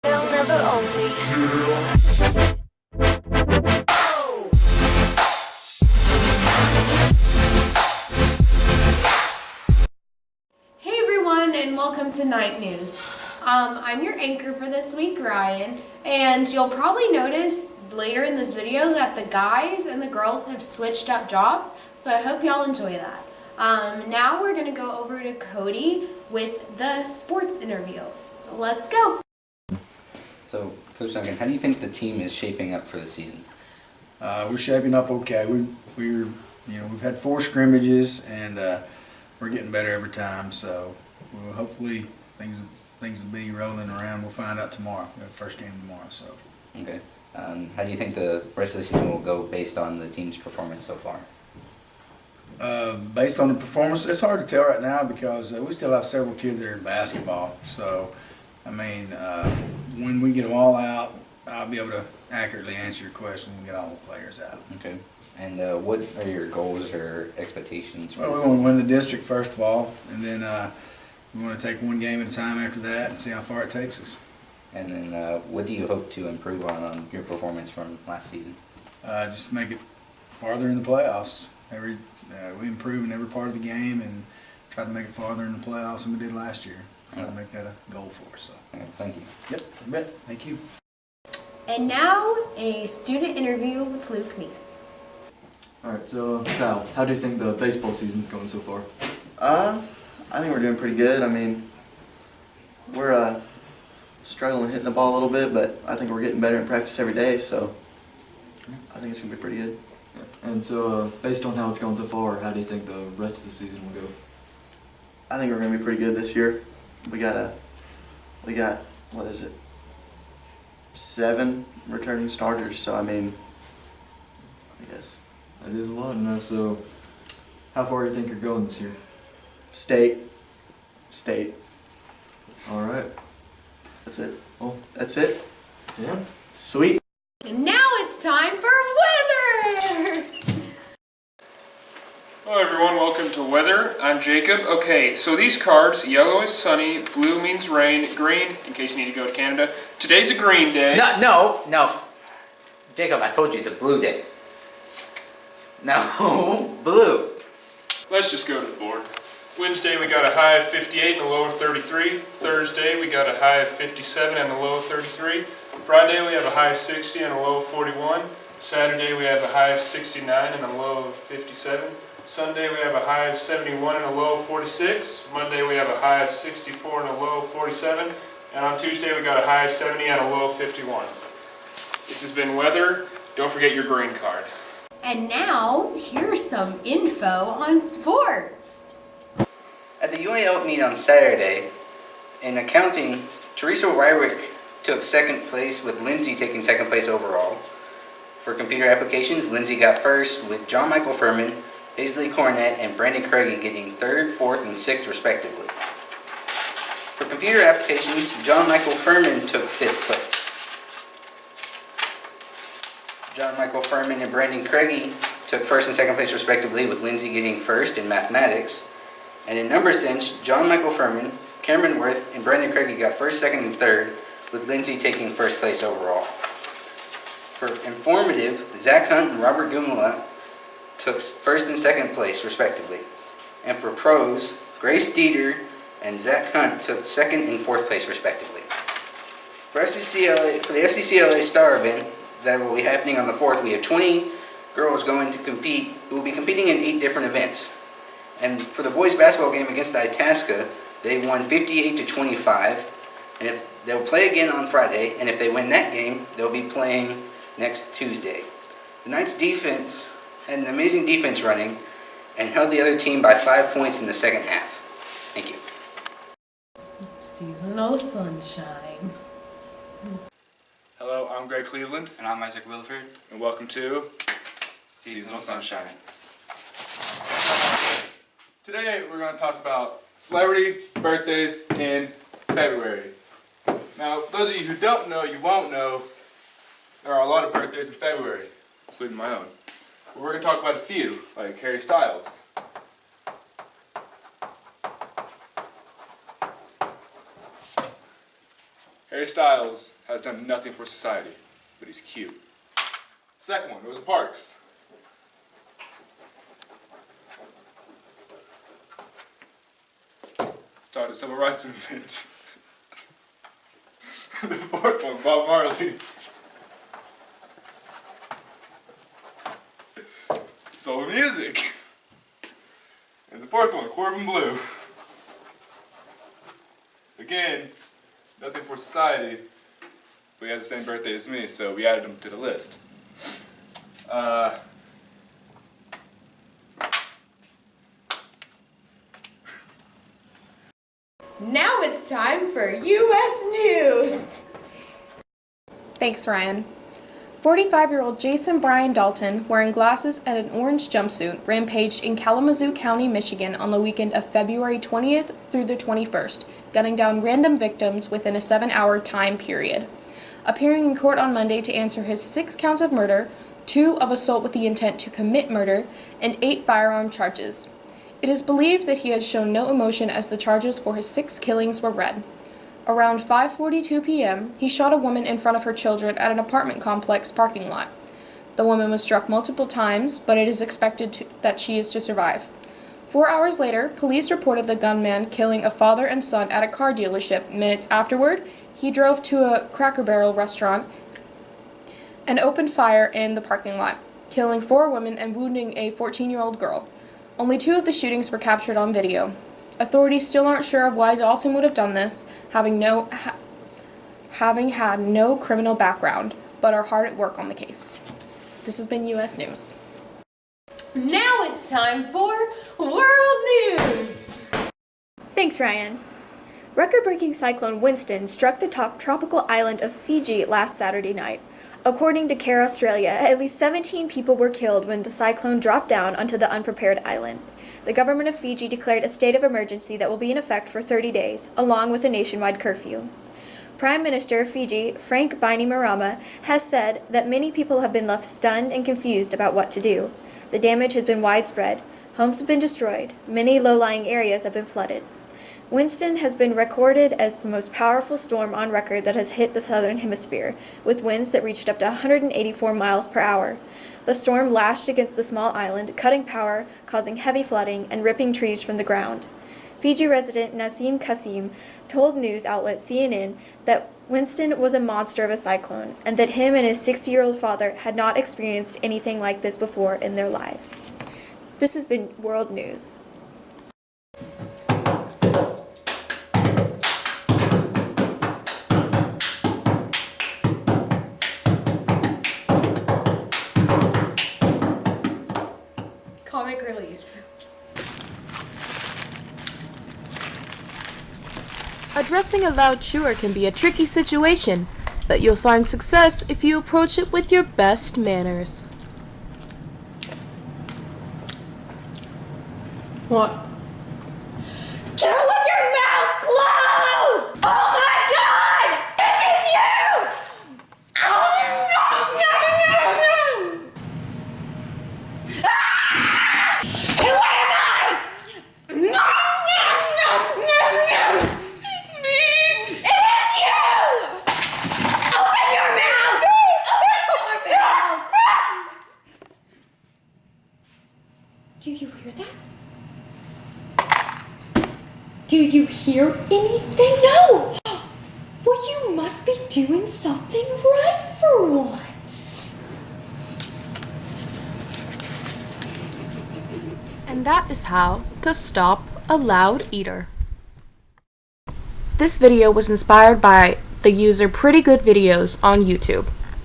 They'll never own me. Hey everyone, and welcome to Night News. I'm your anchor for this week, Ryan, and you'll probably notice later in this video that the guys and the girls have switched up jobs, so I hope y'all enjoy that. Now we're going to go over to Cody with the sports interview. So let's go. So, Coach Duncan, how do you think the team is shaping up for the season? We're shaping up okay. We've had 4 scrimmages and we're getting better every time. So hopefully things will be rolling around. We'll find out tomorrow. We have the first game tomorrow. So. Okay. How do you think the rest of the season will go based on the team's performance so far? Based on the performance, it's hard to tell right now because we still have several kids that are in basketball. So, I mean, when we get them all out, I'll be able to accurately answer your question when we get all the players out. Okay. And what are your goals or expectations for Well, we this want to season? win the district first of all, and then we want to take one game at a time after that and see how far it takes us. And then what do you hope to improve on your performance from last season? Just make it farther in the playoffs. We improve in every part of the game and try to make it farther in the playoffs than we did last year. Try to make that a goal for us. So. Okay, thank you. Yep, I bet. Thank you. And now a student interview with Luke Meese. Alright, so Kyle, how do you think the baseball season's going so far? I think we're doing pretty good. I mean, we're struggling hitting the ball a little bit, but I think we're getting better in practice every day, so I think it's going to be pretty good. Yeah. And so, based on how it's going so far, how do you think the rest of the season will go? I think we're going to be pretty good this year. We got, what is it, 7 returning starters, so I mean, I guess. That is a lot, and so how far do you think you're going this year? State. Alright. That's it. Oh. That's it. Yeah? Sweet. And now it's time for weather! Hello everyone, welcome to Weather. I'm Jacob. Okay, so these cards, yellow is sunny, blue means rain, green, in case you need to go to Canada. Today's a green day. No. Jacob, I told you it's a blue day. No, blue. Let's just go to the board. Wednesday we got a high of 58 and a low of 33. Thursday we got a high of 57 and a low of 33. Friday we have a high of 60 and a low of 41. Saturday we have a high of 69 and a low of 57. Sunday we have a high of 71 and a low of 46. Monday we have a high of 64 and a low of 47. And on Tuesday we got a high of 70 and a low of 51. This has been Weather. Don't forget your green card. And now, here's some info on sports. At the UAL meet on Saturday, in accounting, Teresa Wyrick took second place with Lindsay taking second place overall. For computer applications, Lindsay got first with John Michael Furman, Paisley Cornett, and Brandon Craigie getting 3rd, 4th, and 6th respectively. For computer applications, John Michael Furman took 5th place. John Michael Furman and Brandon Craigie took 1st and 2nd place respectively, with Lindsay getting 1st in mathematics. And in number sense, John Michael Furman, Cameron Worth, and Brandon Craigie got 1st, 2nd, and 3rd, with Lindsay taking 1st place overall. For informative, Zach Hunt and Robert Gumala took 1st and 2nd place respectively. And for pros, Grace Dieter and Zach Hunt took 2nd and 4th place respectively. For the FCCLA Star event that will be happening on the 4th, we have 20 girls going to compete who will be competing in 8 different events. And for the boys basketball game against Itasca, they won 58-25, and if they'll play again on Friday, and if they win that game, they'll be playing next Tuesday. The Knights defense had an amazing defense running and held the other team by 5 points in the second half. Thank you. Seasonal sunshine. Hello, I'm Greg Cleveland. And I'm Isaac Williford. And welcome to Seasonal Sunshine. Today we're going to talk about celebrity birthdays in February. Now, for those of you who don't know, you won't know, there are a lot of birthdays in February, including my own. But we're going to talk about a few, like Harry Styles. Harry Styles has done nothing for society, but he's cute. Second one, Rosa Parks. Started a civil rights movement. The fourth one, Bob Marley. Soul music. And the fourth one, Corbin Blue. Again, nothing for society, but he has the same birthday as me, so we added him to the list. Now it's time for U.S. News. Thanks, Ryan. 45-year-old Jason Brian Dalton, wearing glasses and an orange jumpsuit, rampaged in Kalamazoo County, Michigan on the weekend of February 20th through the 21st, gunning down random victims within a 7-hour time period. Appearing in court on Monday to answer his 6 counts of murder, 2 of assault with the intent to commit murder, and 8 firearm charges. It is believed that he had shown no emotion as the charges for his 6 killings were read. Around 5:42 p.m., he shot a woman in front of her children at an apartment complex parking lot. The woman was struck multiple times, but it is expected that she is to survive. 4 hours later, police reported the gunman killing a father and son at a car dealership. Minutes afterward, he drove to a Cracker Barrel restaurant and opened fire in the parking lot, killing 4 women and wounding a 14-year-old girl. Only 2 of the shootings were captured on video. Authorities still aren't sure of why Dalton would have done this, having had no criminal background, but are hard at work on the case. This has been U.S. News. Now it's time for World News! Thanks, Ryan. Record-breaking cyclone Winston struck the top tropical island of Fiji last Saturday night. According to CARE Australia, at least 17 people were killed when the cyclone dropped down onto the unprepared island. The government of Fiji declared a state of emergency that will be in effect for 30 days, along with a nationwide curfew. Prime Minister of Fiji, Frank Bainimarama, has said that many people have been left stunned and confused about what to do. The damage has been widespread. Homes have been destroyed. Many low-lying areas have been flooded. Winston has been recorded as the most powerful storm on record that has hit the southern hemisphere, with winds that reached up to 184 miles per hour. The storm lashed against the small island, cutting power, causing heavy flooding, and ripping trees from the ground. Fiji resident Nasim Kasim told news outlet CNN that Winston was a monster of a cyclone, and that him and his 60-year-old father had not experienced anything like this before in their lives. This has been World News. Comic relief. Addressing a loud chewer can be a tricky situation, but you'll find success if you approach it with your best manners. What? Do it with your mouth closed! Oh my god! This is you! Oh no, no, no, no! Ah! Where am I? No, no, no, no, no! It's me! It is you! Open your mouth! Open your mouth! Do you hear that? Do you hear anything? No! Well, you must be doing something right for once. And that is how to stop a loud eater. This video was inspired by the user Pretty Good Videos on YouTube.